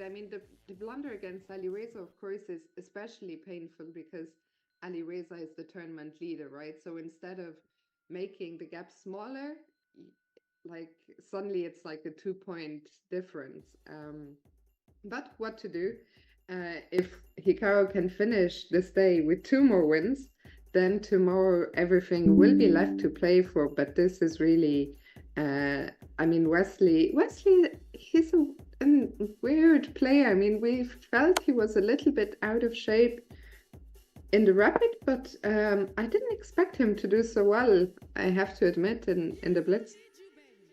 I mean, the blunder against Alireza, of course, is especially painful because Alireza is the tournament leader, right? So instead of making the gap smaller, like suddenly it's like a 2 point difference. But what to do? If Hikaru can finish this day with two more wins, then tomorrow everything will be left to play for. But this is really, I mean, Wesley, he's a weird player. I mean, we felt he was a little bit out of shape in the Rapid, but I didn't expect him to do so well, I have to admit, in the Blitz.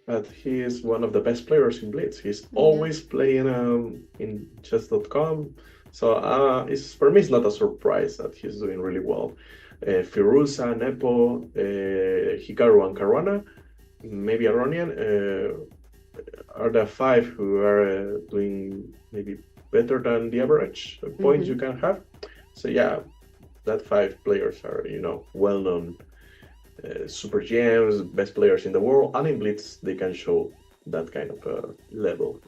But he is one of the best players in Blitz. He's Yeah. always playing in chess.com. So it's for me, it's not a surprise that he's doing really well. Firuza, Nepo, Hikaru, and Caruana, maybe Aronian, are the five who are doing maybe better than the average points you can have. So yeah, that five players are, well-known super GMs, best players in the world, and in Blitz they can show that kind of level.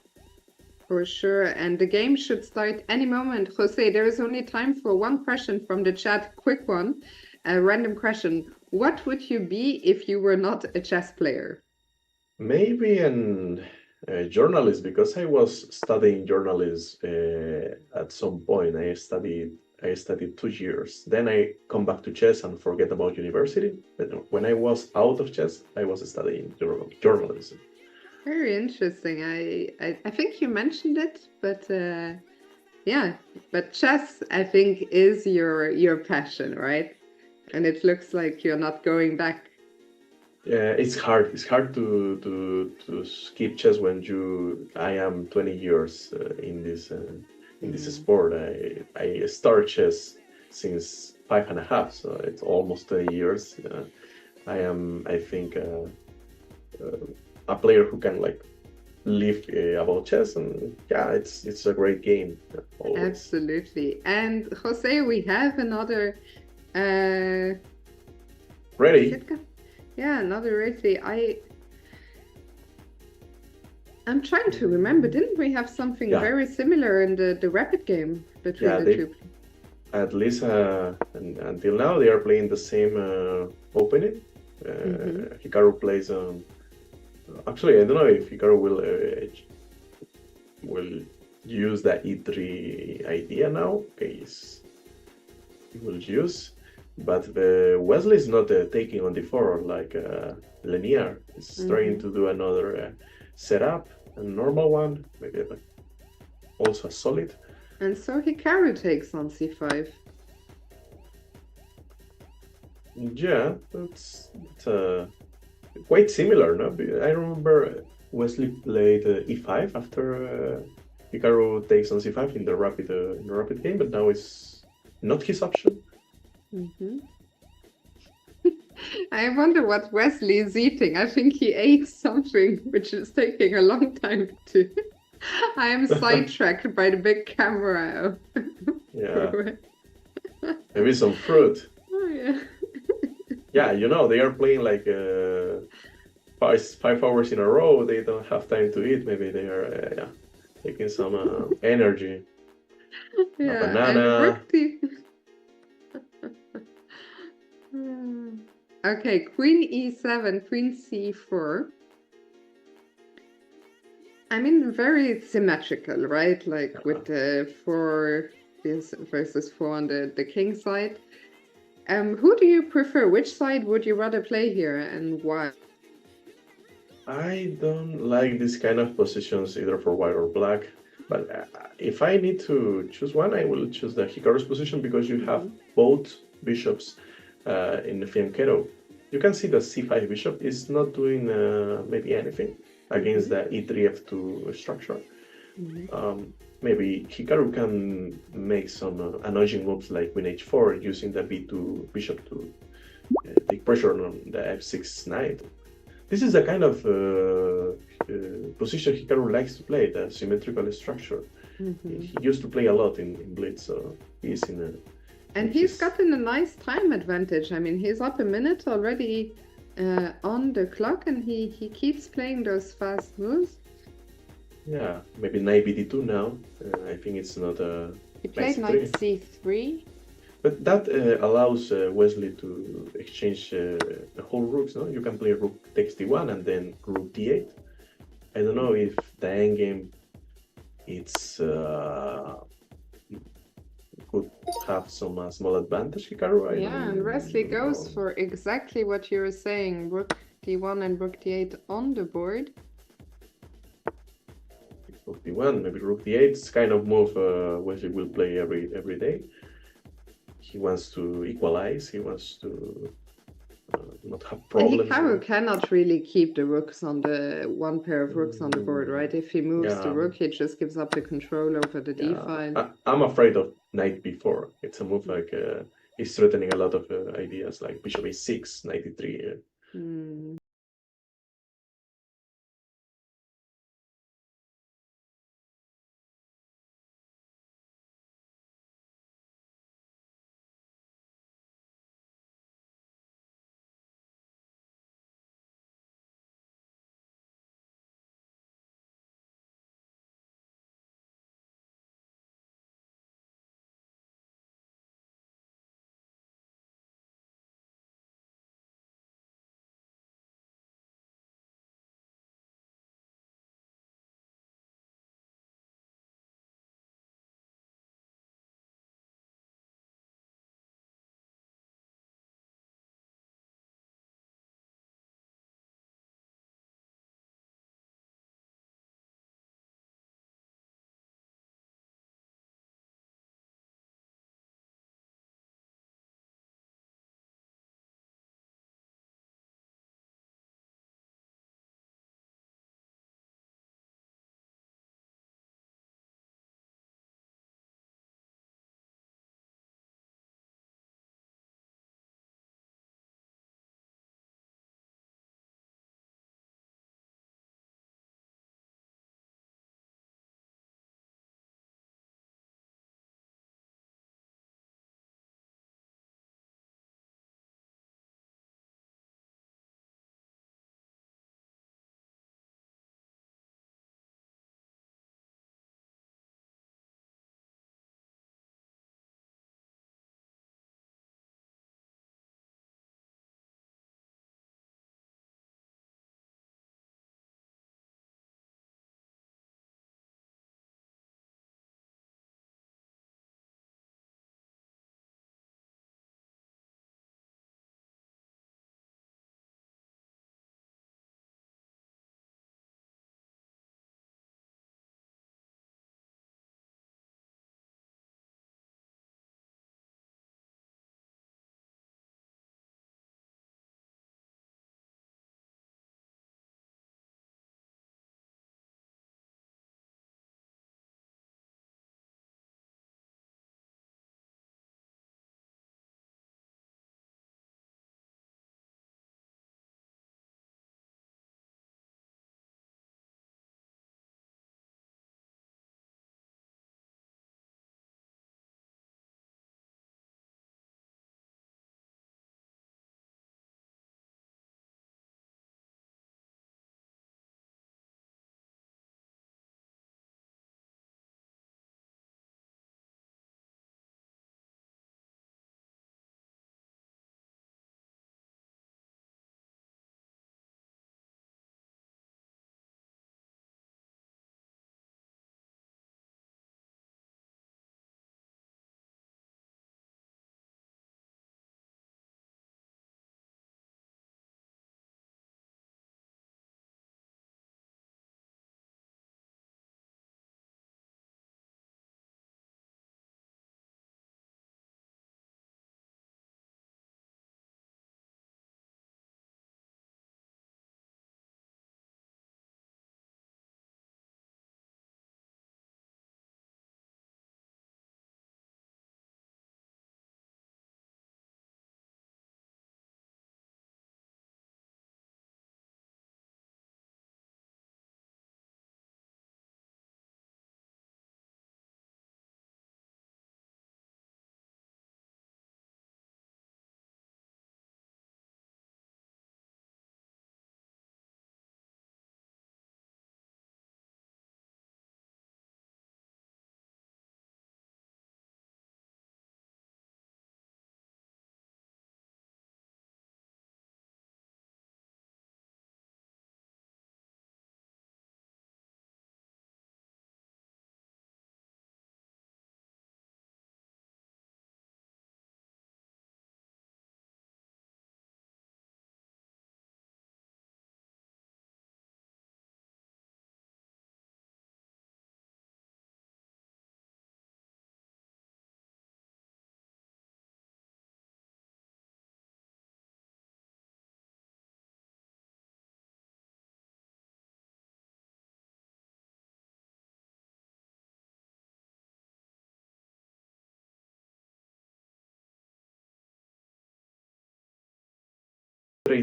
For sure. And the game should start any moment. Jose, there is only time for one question from the chat. Quick one. A random question. What would you be if you were not a chess player? Maybe a journalist, because I was studying journalism at some point. I studied 2 years. Then I come back to chess and forget about university. But when I was out of chess, I was studying journalism. Very interesting. I think you mentioned it, but yeah, but chess I think is your passion, right? And it looks like you're not going back. Yeah, it's hard. It's hard to skip chess when I am 20 years in this sport. I start chess since 5.5, so it's almost 20 years. I am, I think, a player who can like live about chess, and yeah, it's a great game always. Absolutely. And Jose, we have another Ready? yeah, another racy. I'm trying to remember. Didn't we have something very similar in the Rapid game between the two? At least until now, they are playing the same opening. Hikaru plays. Actually, I don't know if Hikaru will use the E3 idea now. Okay, he will use, but Wesley is not taking on d4 like Lenier. He's trying to do another setup, a normal one, maybe also a solid. And so Hikaru takes on c5. Yeah, it's quite similar, no? I remember Wesley played e5 after Hikaru takes on c5 in the rapid game, but now it's not his option. I wonder what Wesley is eating. I think he ate something which is taking a long time to. I am sidetracked by the big camera. Yeah. Maybe some fruit. Oh, yeah. Yeah, they are playing like 5 hours in a row. They don't have time to eat. Maybe they are taking some energy. Yeah, a banana. Okay, Queen e7, Queen c4. I mean, very symmetrical, right? Like with the 4 versus 4 on the king side. Who do you prefer? Which side would you rather play here, and why? I don't like this kind of positions either for white or black. But if I need to choose one, I will choose the Hikaru's position, because you have both bishops in the fianchetto. You can see the c5 bishop is not doing maybe anything against the e3 f2 structure. Maybe Hikaru can make some annoying moves like queen h4 using the b2 bishop to take pressure on the f6 knight. This is the kind of position Hikaru likes to play, the symmetrical structure. He used to play a lot in Blitz, so he's in a... And he's gotten a nice time advantage. I mean, he's up a minute already on the clock, and he keeps playing those fast moves. Yeah, maybe knight bd2 now. I think it's not He knight played knight c3. c3. But that allows Wesley to exchange the whole rooks, no? You can play rook takes d1 and then rook d8. I don't know if the endgame it's could have some small advantage, Hikaru. I Yeah, and Wesley don't goes know. for exactly what you were saying, rook d1 and rook d8 on the board. Rook d1, maybe rook d8. It's kind of move Wesley will play every day. He wants to equalize. He wants to not have And problems. Hikaru cannot really keep the rooks on the one pair of rooks on the board, right? If he moves the Yeah, rook, he just gives up the control over the d yeah. file. I'm afraid of knight b4. It's a move like he's threatening a lot of ideas like bishop a6, knight e3. Hmm.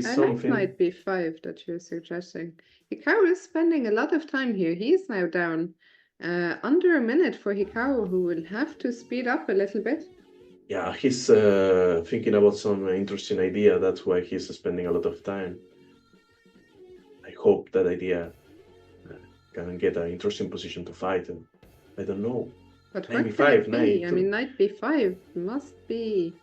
play I like something. knight b5 that you're suggesting. Hikaru is spending a lot of time here. He's now down under a minute for Hikaru, who will have to speed up a little bit. Yeah, he's thinking about some interesting idea. That's why he's spending a lot of time. I hope that idea can get an interesting position to fight. And I don't know. But Knight what can b5, it knight. be? I mean, knight b5 must be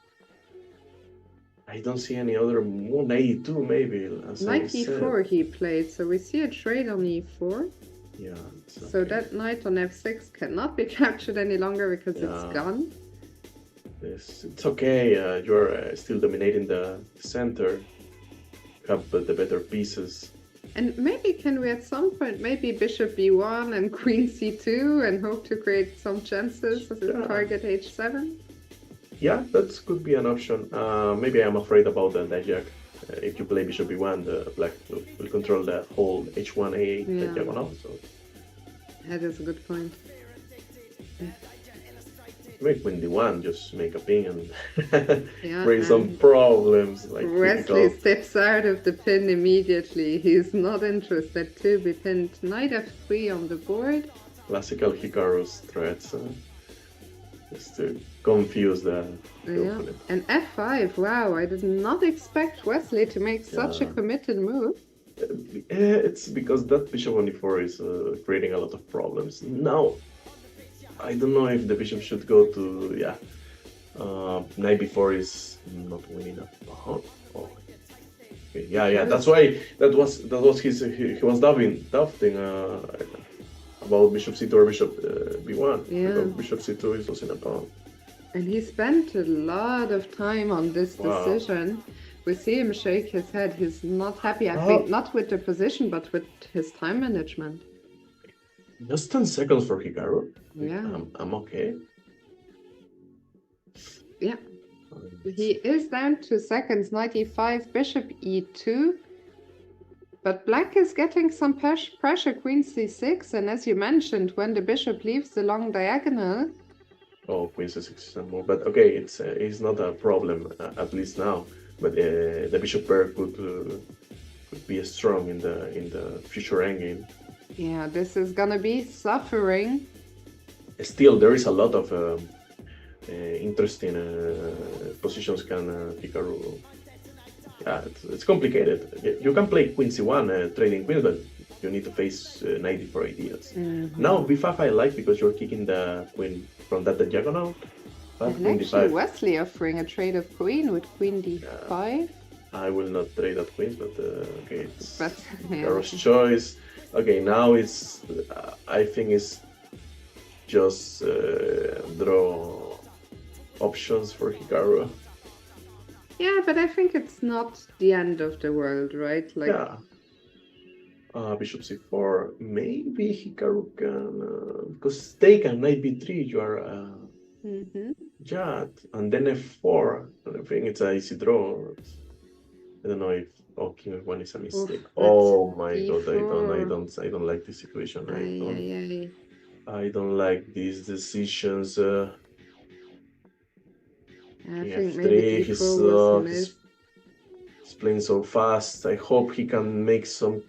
I don't see any other move. Knight e2 maybe. As I knight said. e4 he played, so we see a trade on e4. Yeah. So okay. that knight on f6 cannot be captured any longer because it's Yeah. gone. It's okay. You're still dominating the center. You have the better pieces. And maybe can we at some point maybe bishop b1 and queen c2 and hope to create some chances as a Yeah. target h7? Yeah, that could be an option. Maybe I'm afraid about the jack. If you play bishop b1, the black will control the whole h1 a8 Yeah. diagonal. So That is a good point. make queen d1, just make a ping and Yeah, bring some and problems. Like Wesley typical. steps out of the pin immediately. He's not interested to be pinned. Knight f3 on the board. Classical Hikaru's threats. Just to confuse the Yeah. opponent. And f5. Wow, I did not expect Wesley to make such a Yeah. committed move. It's because that bishop on e4 is creating a lot of problems. Now, I don't know if the bishop should go to, yeah. Knight b4 is not winning a pawn. Oh. Okay, yeah. That's why that was his. He was doubting about bishop c2 or bishop b1. Yeah. Because bishop c2 is losing a pawn. And he spent a lot of time on this Wow. decision. We see him shake his head. He's not happy, I Oh. think, not with the position, but with his time management. Just 10 seconds for Hikaru. Yeah. I'm okay. Yeah. He is down 2 seconds, 95, bishop e2. But black is getting some pressure, queen c6. And as you mentioned, when the bishop leaves the long diagonal, Oh, queen c6 is a move, but okay, it's not a problem at least now. But the bishop pair could be strong in the future endgame. yeah, this is gonna be suffering. Still, there is a lot of interesting positions can Hikaru. Yeah, it's complicated. You can play queen c1, trading queens, but you need to face 94 ideas. Now b5 I like because you're kicking the queen from that diagonal. But And queen actually, d5, Wesley offering a trade of queen with queen d5. I will not trade that queen, but okay, it's But yeah. Hikaru's choice. Okay, now it's I think it's just draw options for Hikaru. Yeah, but I think it's not the end of the world, right? Like, Yeah. Bishop c4. Maybe Hikaru can because taken knight b3. You are mhm. yeah, and then f4. I think it's an easy draw. I don't know if king f1 is a mistake. Oof, Oh my god! d4. I don't like this situation. Ay. I don't like these decisions. I King think f3. maybe He's d4 was missed. he's playing so fast. I hope he can make some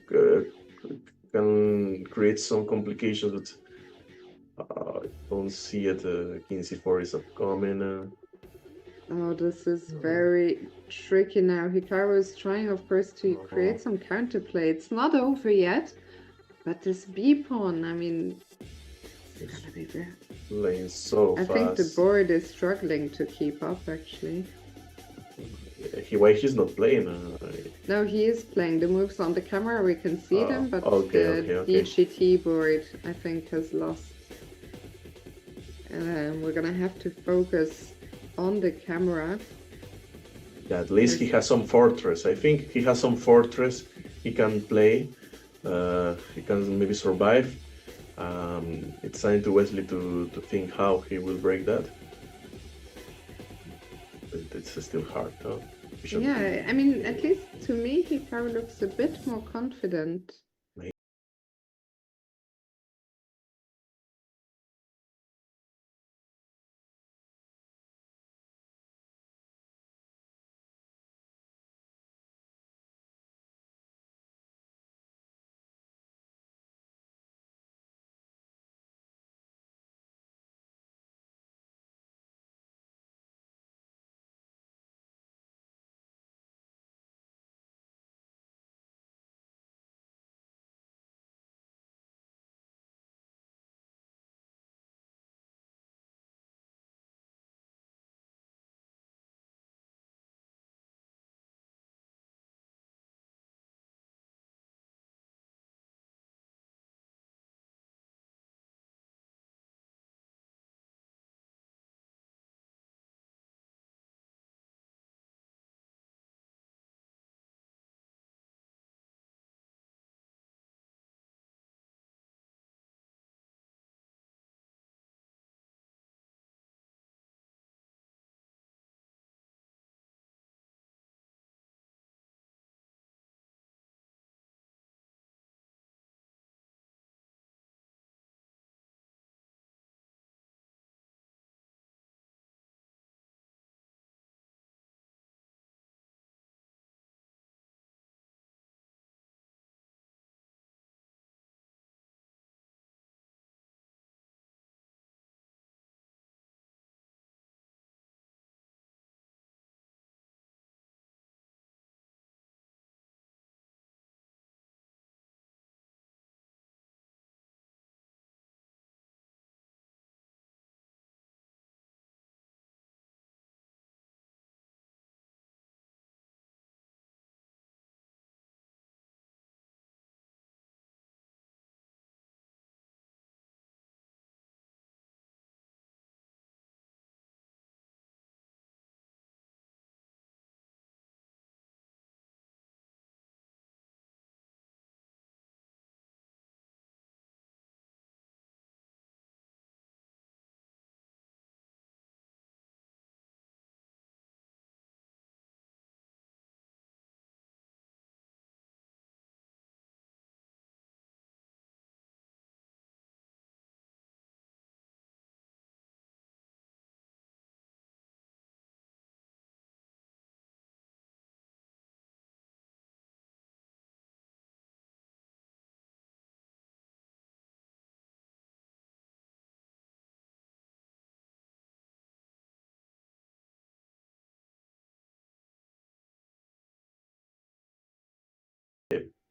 can create some complications, but I don't see it. King c4 is upcoming. Oh, this is very tricky now. Hikaru is trying, of course, to create some counterplay. It's not over yet, but this b pawn, I mean, it's gonna be very... Playing so I fast. think the board is struggling to keep up, actually. Why he's not playing? No, he is playing. The moves on the camera, we can see them, but okay. the DGT board, I think, has lost. We're gonna have to focus on the camera. Yeah, at least he has some fortress. I think he has some fortress he can play. He can maybe survive. It's time to Wesley to think how he will break that. But it's still hard, though. Yeah, I mean, at least to me, Hikaru looks a bit more confident.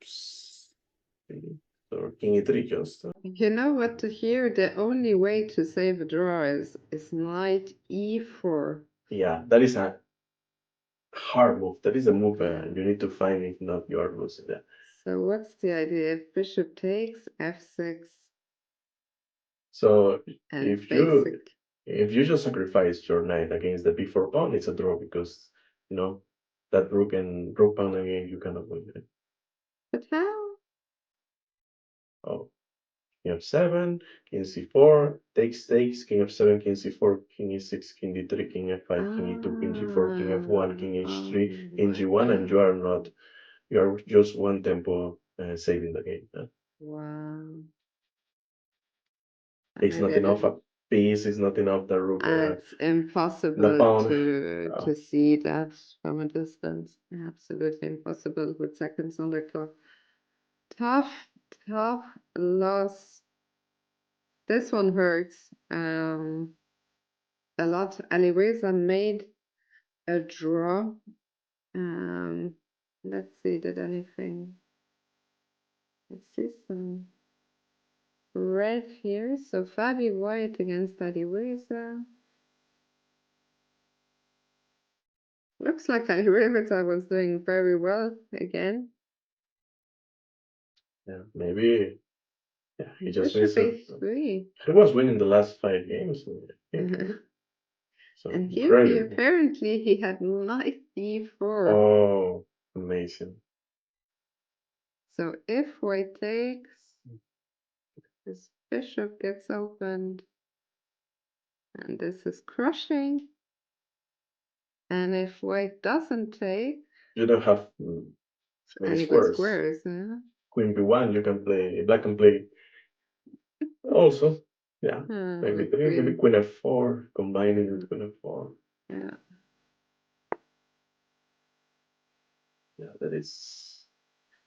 So king e3 just. You know what? Here, the only way to save a draw is knight e4. Yeah, that is a hard move. That is a move Yeah. you need to find. If not, you are losing that. So what's the idea? If bishop takes f6 So and if you basic. if you just sacrifice your knight against the b4 pawn, it's a draw because you know that rook and rook pawn again you cannot win it. But how? Oh, king f7, king c4, takes, king f7, king c4, king e6, king d3, king f5, king e2, king g4, king f1, king h3, king g1, and you are just one tempo saving the game. Wow. It's not enough a piece, it's not enough the rook, It's the impossible pawn. to see that from a distance. Absolutely impossible with seconds on the clock. Tough loss. This one hurts a lot. Alireza made a draw. Let's see, did anything? Let's see some red here. So Fabi White against Alireza. Looks like Alireza was doing very well again. Yeah, maybe. Yeah, he just Bishop missed it. a3. He was winning the last 5 games. So And here incredible. apparently he had knight d4. Oh, amazing. So if white takes, this bishop gets opened. And this is crushing. And if white doesn't take, You don't have many any good squares. squares, yeah. Queen b1, you can play, black can play also. Yeah, maybe queen f4, combining with queen f4. Yeah. Yeah, that is.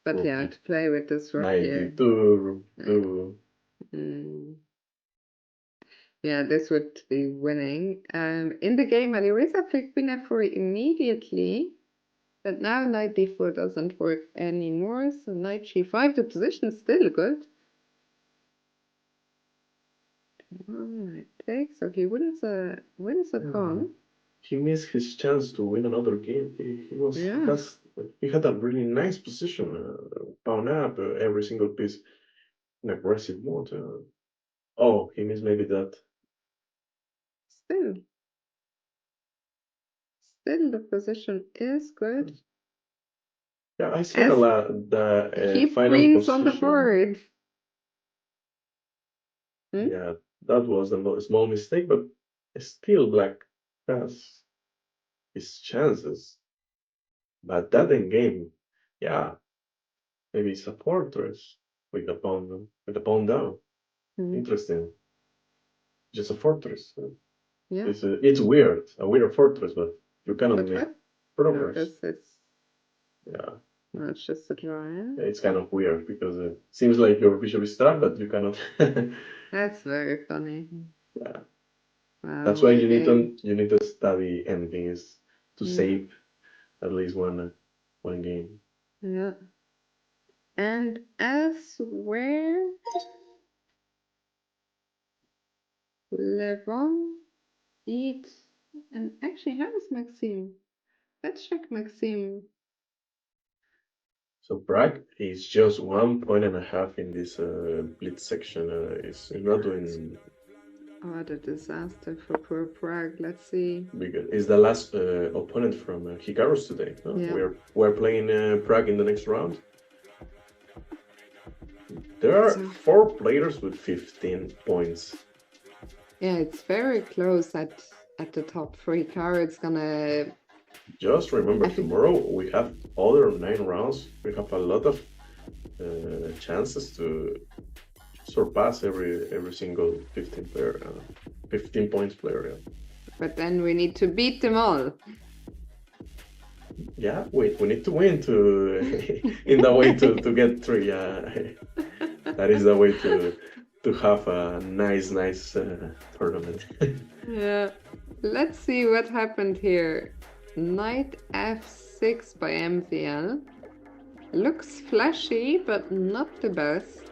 But yeah, to play with this rook here. 92. Yeah, this would be winning. In the game, Alireza played queen f4 immediately. But now knight d4 doesn't work anymore. So knight g5, the position is still good. Alright, takes. So he wins a pawn. He missed his chance to win another game. He had a really nice position, pawn up every single piece in aggressive mode. Oh, he missed maybe that. Still the position is good. Yeah, I see a lot the Keep final queens position. on the board. Yeah, that was a small mistake, but still black has his chances. But that in game, yeah, maybe it's a fortress with the pawn down. Interesting. Just a fortress. Yeah. It's weird, a weird fortress, but you cannot make progress. Yeah. No, it's just a draw. It's kind of weird because it seems like your bishop is trapped, but you cannot. That's very funny. Yeah. Wow, That's why you need to study endings to save at least one game. Yeah. And elsewhere, Levon eat. And actually, how is Maxime? Let's check Maxime. So Prague is just 1.5 points in this blitz section. It's not doing. What a disaster for poor Prague. Let's see. Because it's the last opponent from Hikaros today. No? Yeah. We're playing Prague in the next round. There are 4 players with 15 points. Yeah, it's very close at the top for Hikaru. It's gonna. Just remember, tomorrow we have other 9 rounds. We have a lot of chances to surpass every single 15 points player. Yeah. But then we need to beat them all. Yeah, we need to win in the way to get 3. That is the way to have a nice tournament. Yeah. Let's see what happened here. Knight f6 by MZL. Looks flashy, but not the best.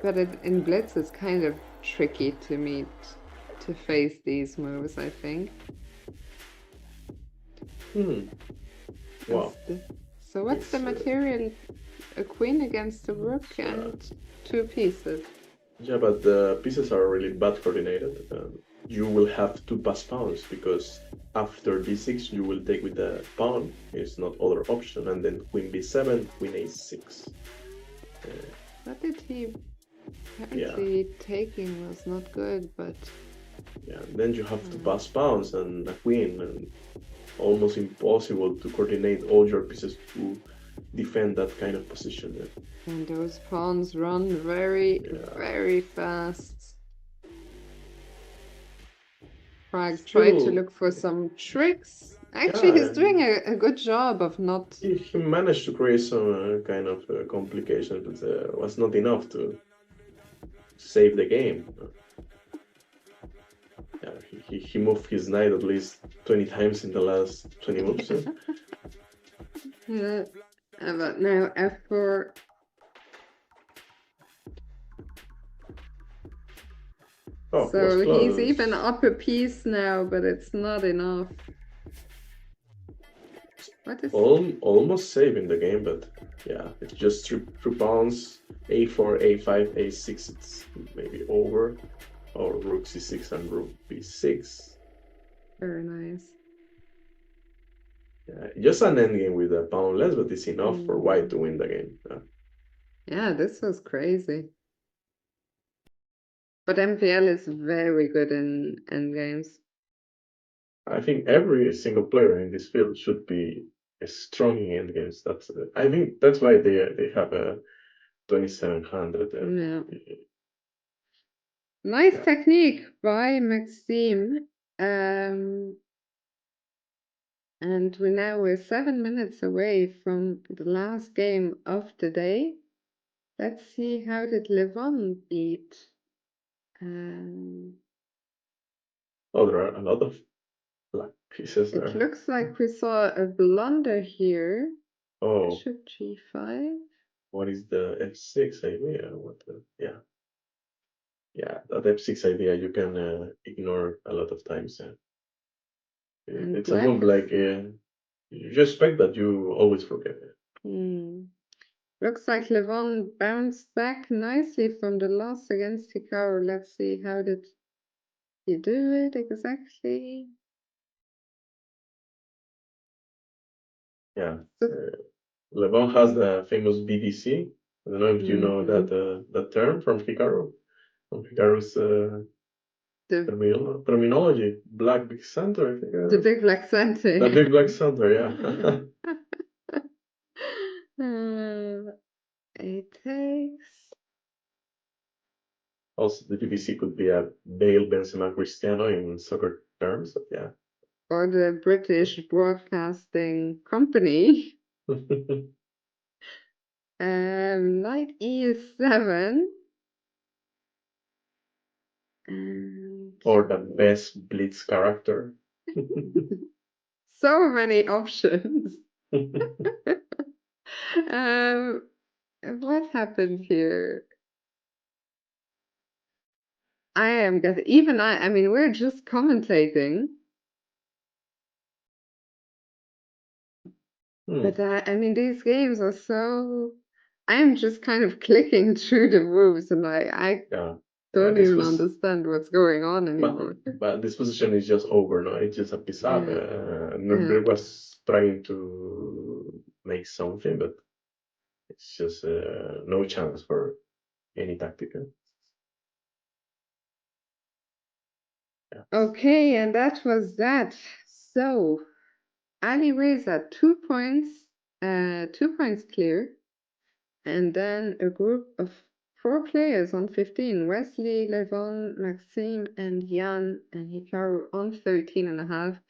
But in Blitz, it's kind of tricky to meet, to face these moves, I think. Wow. So what's the material? A queen against a rook and 2 pieces. Yeah, but the pieces are really bad coordinated. You will have to pass pawns because after d6 you will take with the pawn. It's not other option, and then queen b7, queen a6. What did he? Apparently, taking was not good, but yeah, then you have to pass pawns and a queen, and almost impossible to coordinate all your pieces to defend that kind of position. And those pawns run very, very fast. Pragg tried to look for some tricks. Actually, he's doing a good job of not... He managed to create some kind of complications, but was not enough to save the game. Yeah, he moved his knight at least 20 times in the last 20 moves. Yeah, but now f4. Oh, so he's even up a piece now, but it's not enough. What is almost saving the game, but yeah, it's just three pawns, a4, a5, a6, it's maybe over, or rook c6 and rook b6. Very nice. Yeah, just an endgame with a pawn less, but it's enough for white to win the game. Yeah, this was crazy. But MPL is very good in endgames. I think every single player in this field should be strong in endgames. I think that's why they have a 2700. Yeah. Nice technique by Maxime. And we're 7 minutes away from the last game of the day. Let's see, how did Levon beat? Oh, there are a lot of black pieces there. It looks like we saw a blunder here. Oh. Bishop g5. What is the f6 idea? Yeah, that f6 idea you can ignore a lot of times. It's a move like you expect that you always forget it. Looks like Levon bounced back nicely from the loss against Hikaru. Let's see, how did he do it exactly? Yeah. Levon has the famous BBC. I don't know if you know that term from Hikaru. From Hikaru's terminology. Black big center, I think. The big black center. The big black center, yeah. It takes. Also, the BBC could be a Bale, Benzema, Cristiano in soccer terms, but yeah. Or the British Broadcasting Company. Knight e7. Or the best blitz character. So many options. What happened here? I am guessing, even I mean, we're just commentating. But I mean, these games are so... I'm just kind of clicking through the moves, and I don't even understand what's going on anymore. But this position is just over, no? It's just a piece up. Nuremberg was trying to make something, but it's just no chance for any tactical. Yeah. Okay, and that was that. So Alireza 2 points, 2 points clear, and then a group of 4 players on 15: Wesley, Levon, Maxime, and Jan, and Hikaru on 13.5.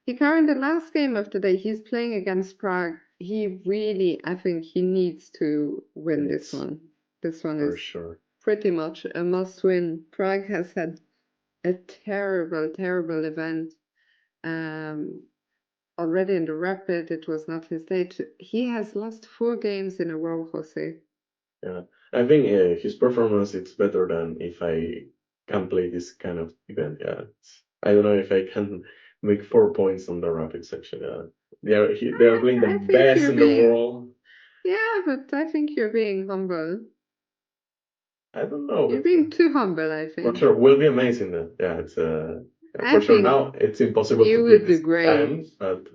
Hikaru, in the last game of the day, he's playing against Pragg. He really, I think he needs to win this one. This one is pretty much a must-win. Pragg has had a terrible, terrible event. already in the rapid, it was not his day. He has lost 4 games in a row, Jose. Yeah, I think his performance is better than if I can play this kind of event. Yeah, I don't know if I can make 4 points on the rapid section. Yeah, they are playing the I think best you're in the being, world. yeah, but I think you're being humble. I don't know, You're but being too humble, I for think. sure will be amazing. Then. Yeah, it's yeah, I for sure. think Now it's impossible to you would do predict great. time, but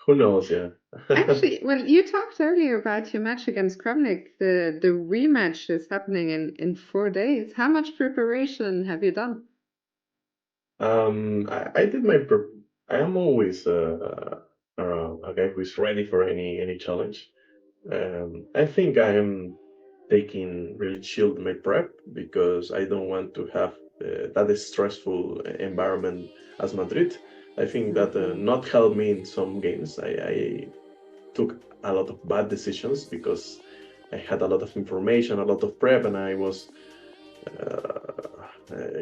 who knows? Yeah. Actually, when you talked earlier about your match against Kramnik, the rematch is happening in 4 days. How much preparation have you done? I did my prep. I am always a guy who is ready for any challenge. I think I am taking really chilled my prep because I don't want to have that stressful environment as Madrid. I think that Mhm. not helped me in some games. I took a lot of bad decisions because I had a lot of information, a lot of prep, and I was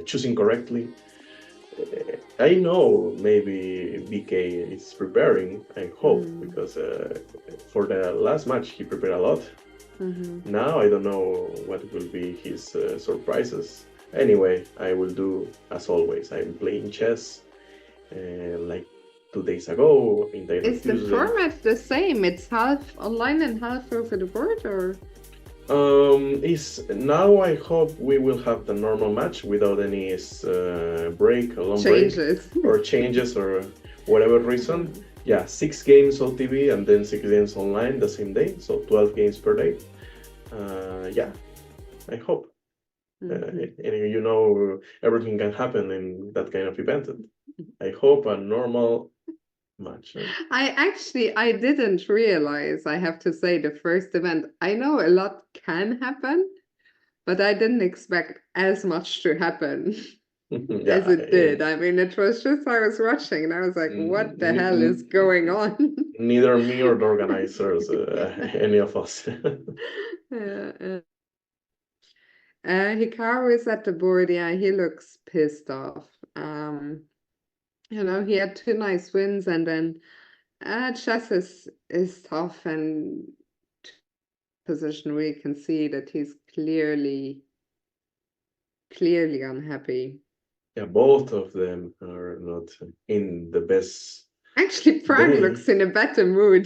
choosing correctly. I know maybe BK is preparing, I hope, Mm. because for the last match he prepared a lot. Mhm. Now I don't know what will be his surprises. Anyway, I will do as always. I'm playing chess like 2 days ago in Dino Is the Tuesday. format the same? It's half online and half over the board, or? Is now I hope we will have the normal match without any break, a long break, Changes. or changes or whatever reason. Mhm. Yeah, 6 games OTV and then 6 games online the same day, so 12 games per day. Yeah, I hope. Mhm. And you know, everything can happen in that kind of event. I hope a normal match. I didn't realize, I have to say, the first event. I know a lot can happen, but I didn't expect as much to happen as Yeah, it did. I mean, it was just I was watching and I was like, what the hell is going on? neither me or the organizers, any of us. Yeah, Hikaru is at the board. Yeah, he looks pissed off. He had 2 nice wins, and then chess is tough, and position where you can see that he's clearly unhappy. Yeah, both of them are not in the best Actually, Prague day. looks in a better mood.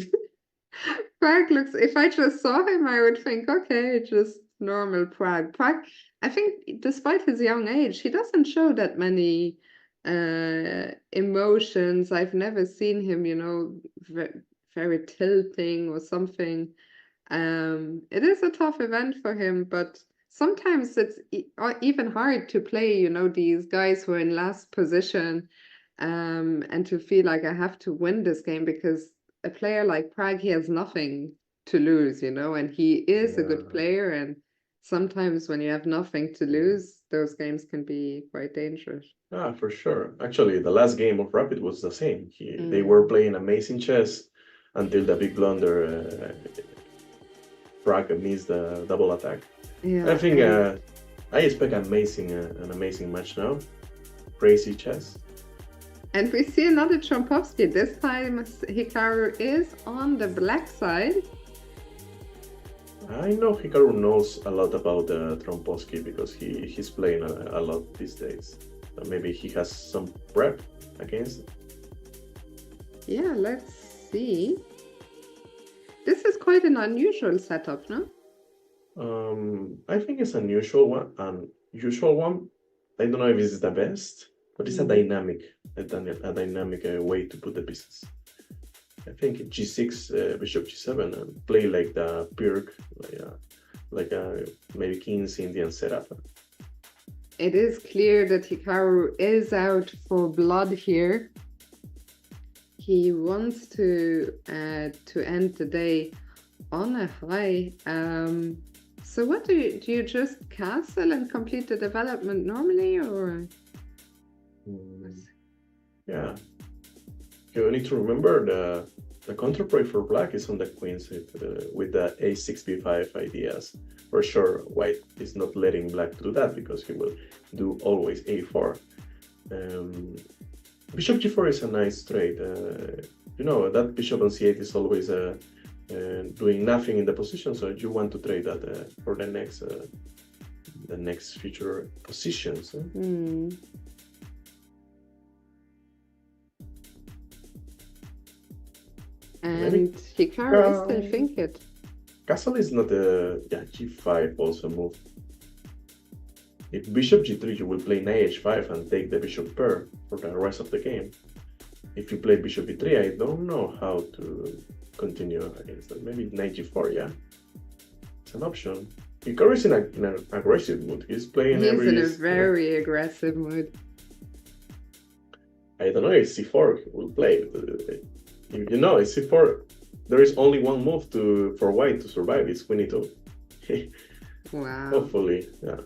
Prague looks, if I just saw him, I would think, okay, just normal Prague. Prague, I think, despite his young age, he doesn't show that many emotions. I've never seen him, very tilting or something. It is a tough event for him, but sometimes it's even hard to play, these guys who are in last position, and to feel like I have to win this game because a player like Prague, he has nothing to lose, and he is a good Yeah, player. And sometimes when you have nothing to lose, those games can be quite dangerous. for sure. Actually, the last game of Rapid was the same. They were Mm, playing amazing chess until the big blunder. Prague missed the double attack. I yeah, think I expect an amazing match now. Crazy chess. and we see another Trompovsky. This time Hikaru is on the black side. I know Hikaru knows a lot about Trompovsky because he's playing a lot these days. Maybe he has some prep against it. Yeah, let's see. This is quite an unusual setup, no? I think it's an unusual one. An usual one. I don't know if it's the best, but it's a Mm. dynamic, a dynamic way to put the pieces. I think G6, Bishop G7, and play like the Pirk, like maybe King's Indian setup. It is clear that Hikaru is out for blood here. He wants to end the day on a high. So what do you just castle and complete the development normally, or? Yeah, you need to remember the counterplay for black is on the queen side with the a6b5 ideas. For sure, white is not letting black do that because he will do always a4. Bishop g4 is a nice trade. you know that bishop on c8 is always doing nothing in the position, so you want to trade that for the next future positions. And Hikaru still think it. Castle is not a g5 also move. If bishop g3, you will play knight h5 and take the bishop pair for the rest of the game. If you play bishop e3, I don't know how to continue against that. Maybe knight g4, yeah. It's an option. Hikaru is in an aggressive mood. He's playing He's in a very aggressive mood. I don't know if c4 will play. You know, it's c4. There is only one move for white to survive. It's queen e2. Wow. Hopefully, yeah.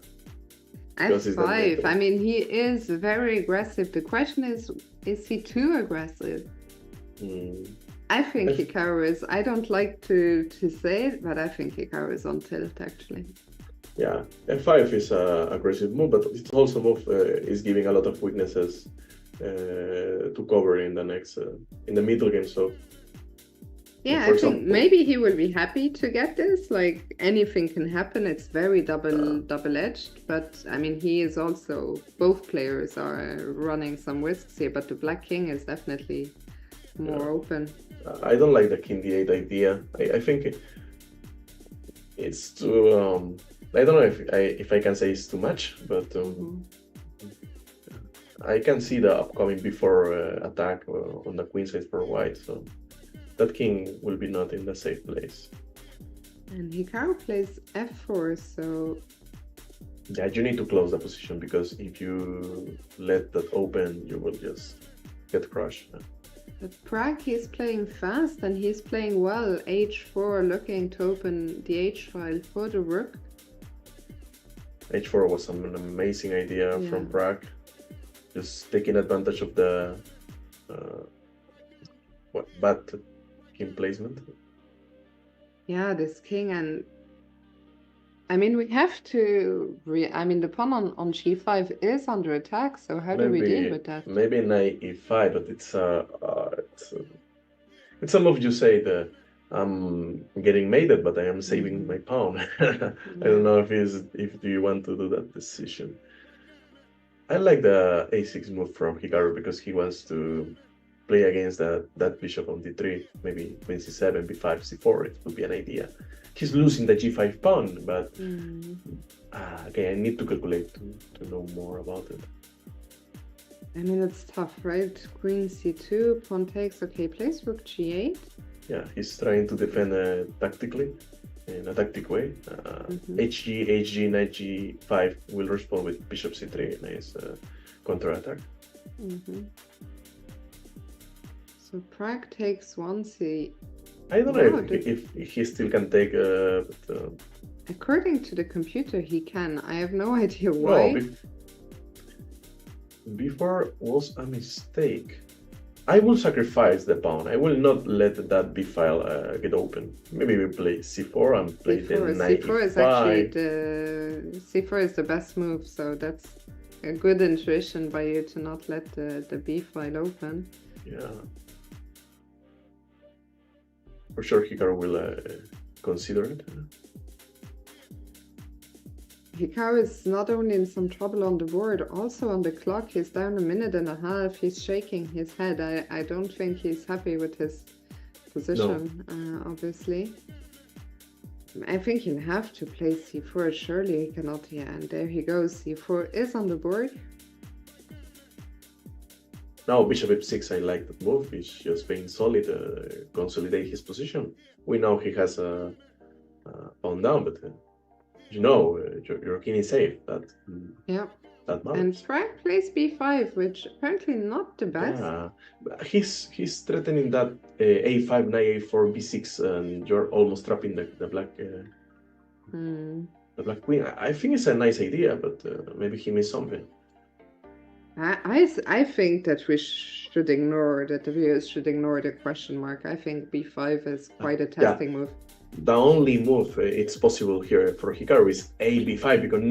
f5. I mean, he is very aggressive. The question is he too aggressive? I think Hikaru is. I don't like to say it, but I think Hikaru is on tilt actually. Yeah, f5 is an aggressive move, but it's also move is giving a lot of weaknesses to cover in the next in the middle game. So yeah, I think maybe he will be happy to get this. Like anything can happen. It's very double-edged. But I mean, he is also, both players are running some risks here. But the black king is definitely more open. I don't like the king d8 idea. I think it's too. I don't know if I can say it's too much, but I can see the upcoming before attack on the queen side for white. So that king will be not in the safe place. And Hikaru plays f4, so... Yeah, you need to close the position, because if you let that open, you will just get crushed. But Pragg, he's playing fast and he's playing well. h4, looking to open the h-file for the rook. h4 was an amazing idea from Pragg. Just taking advantage of the bad king placement. Yeah, this king, and I mean, we have to I mean, the pawn on g5 is under attack, so how do we deal with that? Maybe knight e5, but it's a move you say that I'm getting mated, but I am saving my pawn. I don't know if you want to do that decision. I like the a6 move from Hikaru because he wants to play against that bishop on d3, maybe queen c7, b5, c4. It would be an idea. He's losing the g5 pawn, but okay, I need to calculate to know more about it. I mean, it's tough, right? Queen c2, pawn takes. Okay, plays rook g8. Yeah, he's trying to defend tactically, in a tactic way. hg, knight g5 will respond with bishop c3, nice counter-attack. So Pragg takes 1c. I don't know if he still can take. But, according to the computer, he can. I have no idea why. No, before was a mistake. I will sacrifice the pawn. I will not let that b file get open. Maybe we play c4 and play the knight c4 is actually c4 is the best move. So that's a good intuition by you to not let the b file open. Yeah. For sure, Hikaru will consider it. Hikaru is not only in some trouble on the board, also on the clock. He's down a minute and a half. He's shaking his head. I don't think he's happy with his position, obviously. I think he'll have to play c4. Surely he cannot. Yeah, and there he goes. c4 is on the board. Now bishop f6, I like that move. He's just being solid, consolidate his position. We know he has a pawn down, but you know your king is safe. That matters. And Pragg plays b5, which apparently not the best. Yeah, he's threatening that a5, knight a4, b6, and you're almost trapping the black the black queen. I think it's a nice idea, but maybe he missed something. I think that we should ignore, that the viewers should ignore the question mark. I think b5 is quite a testing move. The only move it's possible here for Hikaru is a b5, because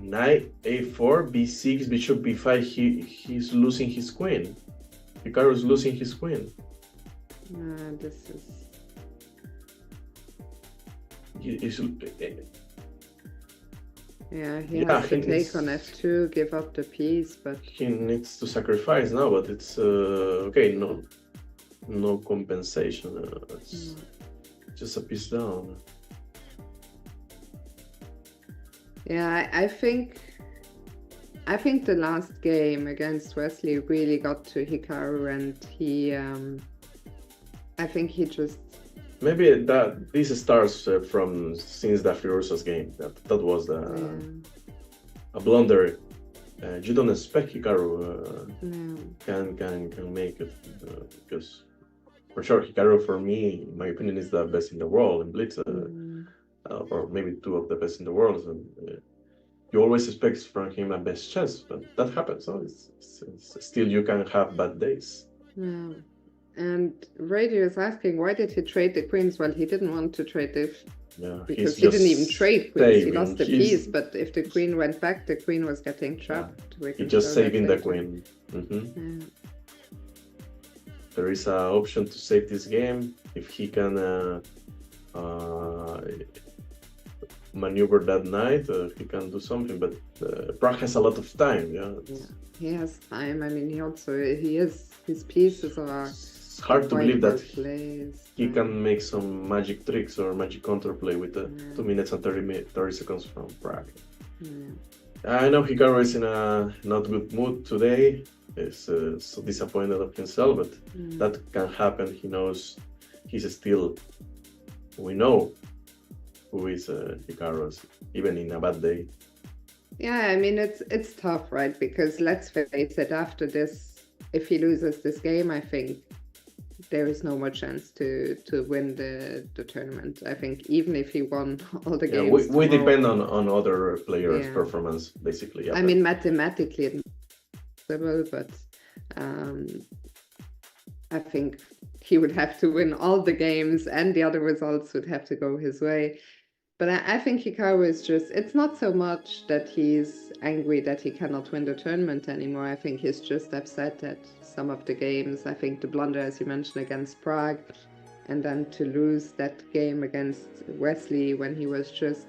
knight a4, b6, bishop b5. He's losing his queen. Hikaru's losing his queen. This is. He's, Yeah, he has to take on f2, give up the piece, but he needs to sacrifice now. But it's okay. No compensation. It's just a piece down. Yeah, I think the last game against Wesley really got to Hikaru, and I think he just. Maybe this starts from since the Furiosa's game. That was a blunder. You don't expect Hikaru can make it because for sure Hikaru, for me, in my opinion, is the best in the world in Blitz, or maybe two of the best in the world. So, you always expect from him a best chance, but that happens. So it's still you can have bad days. Yeah. And Radio is asking, why did he trade the queens? Well, he didn't want to trade because he didn't even trade queens. He lost the piece, but if the queen went back, the queen was getting trapped. He's just saving the queen. There is an option to save this game if he can maneuver that knight. He can do something, but Pragg has a lot of time. He has time. I mean, his pieces are. It's hard to believe that he can make some magic tricks or magic counterplay with the 2 minutes and 30 seconds from Pragg. I know Hikaru is in a not good mood today. He's so disappointed of himself, but that can happen. He knows he's still. We know who is Hikaru, even in a bad day. Yeah, I mean it's tough, right? Because let's face it, after this, if he loses this game, I think there is no more chance to win the tournament. I think even if he won all the games, we depend on other players' performance, basically. I mean, mathematically it's possible, but I think he would have to win all the games, and the other results would have to go his way. But I think Hikaru is just, it's not so much that he's angry that he cannot win the tournament anymore. I think he's just upset at some of the games. I think the blunder, as you mentioned, against Pragg, and then to lose that game against Wesley when he was just,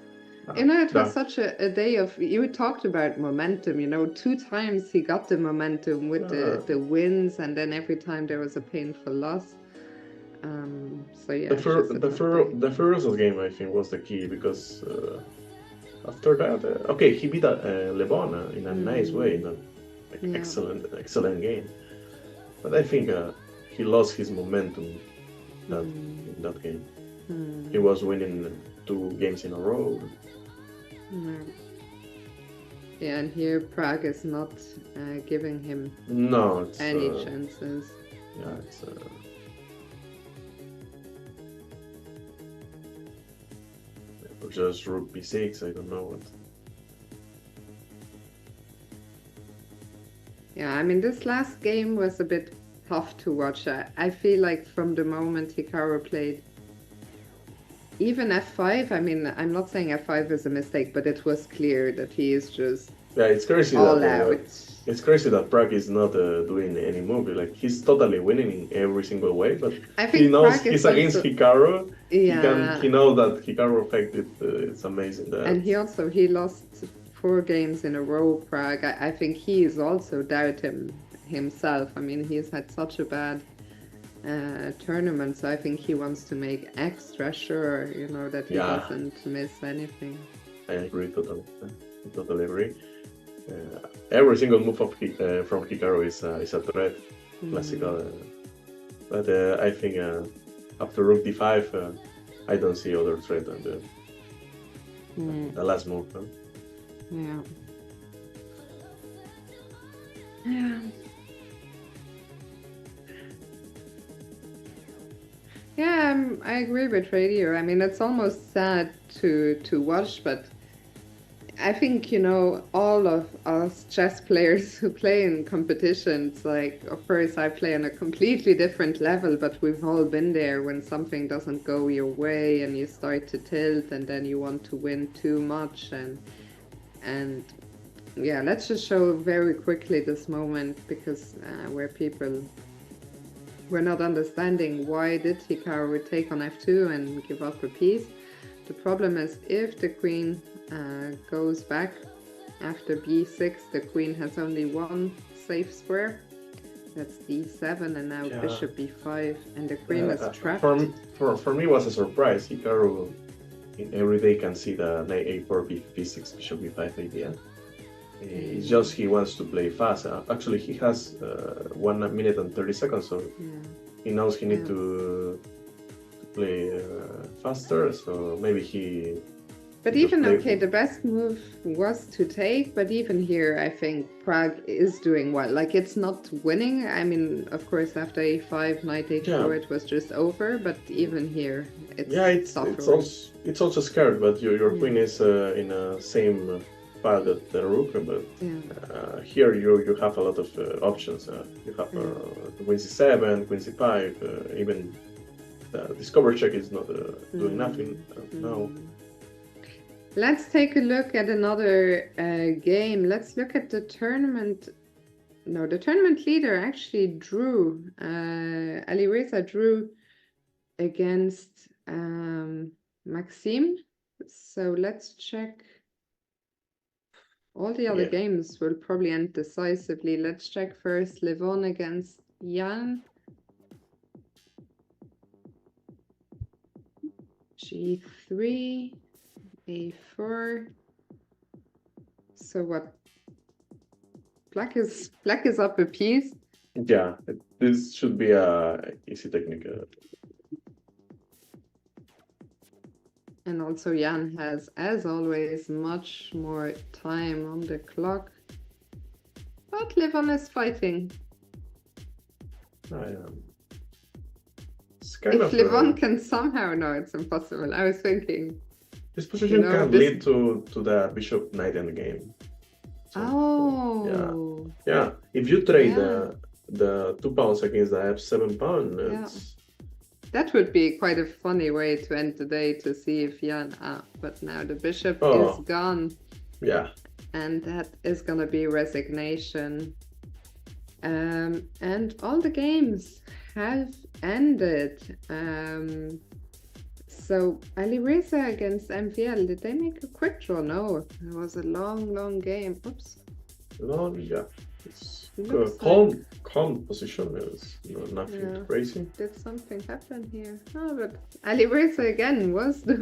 it was such a day of, you talked about momentum, 2 times he got the momentum with the wins, and then every time there was a painful loss. So yeah, the Furiosa game, I think, was the key, because after that, okay, he beat Le Bon in a nice way, excellent game, but I think he lost his momentum in that game. He was winning 2 games in a row. Yeah, and here Pragg is not giving him any chances. Yeah, it's or just rook b6, I don't know what. Yeah, I mean, this last game was a bit tough to watch. I feel like from the moment Hikaru played even f5, I mean, I'm not saying f5 is a mistake, but it was clear that he is just it's crazy all out. It's crazy that Pragg is not doing any move. Like, he's totally winning in every single way, but I think he knows Pragg he's against Hikaru. Yeah. He knows that Hikaru effect it's amazing. And he lost 4 games in a row, Pragg. I think he is also doubting himself. I mean, he's had such a bad tournament, so I think he wants to make extra sure, that he doesn't miss anything. I agree totally agree. Every single move of from Hikaru is a threat, classical. But I think after rook d5, I don't see other threat than the last move. Yeah. Yeah. Yeah, I agree with Radio. I mean, it's almost sad to watch, but I think, all of us chess players who play in competitions, like, of course, I play on a completely different level, but we've all been there when something doesn't go your way and you start to tilt, and then you want to win too much, and Yeah, let's just show very quickly this moment because where people were not understanding why did Hikaru take on f2 and give up a piece. The problem is if the queen goes back after b6, the queen has only one safe square. That's d7, and now Yeah. bishop b5, and the queen is trapped. For me, it was a surprise. Hikaru every day can see the knight a4, b6, bishop b5 idea. It's just he wants to play fast. Actually, he has 1 minute and 30 seconds, so he knows he needs to play faster. So maybe he. But even okay, the best move was to take. But even here, I think Prague is doing well. Like it's not winning. I mean, of course, after a5, knight a4, it was just over. But even here, it's it's also scared. But your queen is in a same file that the rook. But here you have a lot of options. You have queen c7, queen c5. Even the discover check is not doing nothing now. Let's take a look at another game. Let's look at the tournament. No, the tournament leader actually drew. Alireza drew against Maxime. So let's check. All the other games will probably end decisively. Let's check first Levon against Jan. G3. A4. So what? Black is up a piece. Yeah, this should be a easy technique. And also Jan has, as always, much more time on the clock. But Levon is fighting. If Levon can somehow, no, it's impossible. I was thinking. This position can lead to the bishop knight endgame. So, yeah. If you trade the 2 pawns against the f7 pawn, that would be quite a funny way to end the day, to see if Jan. But now the bishop is gone. Yeah. And that is gonna be resignation. And all the games have ended. So Alireza against MVL, did they make a quick draw? No, it was a long game. Oops. Long, yeah. It's calm position. Is nothing crazy. Did something happen here? Oh, but Alireza again was the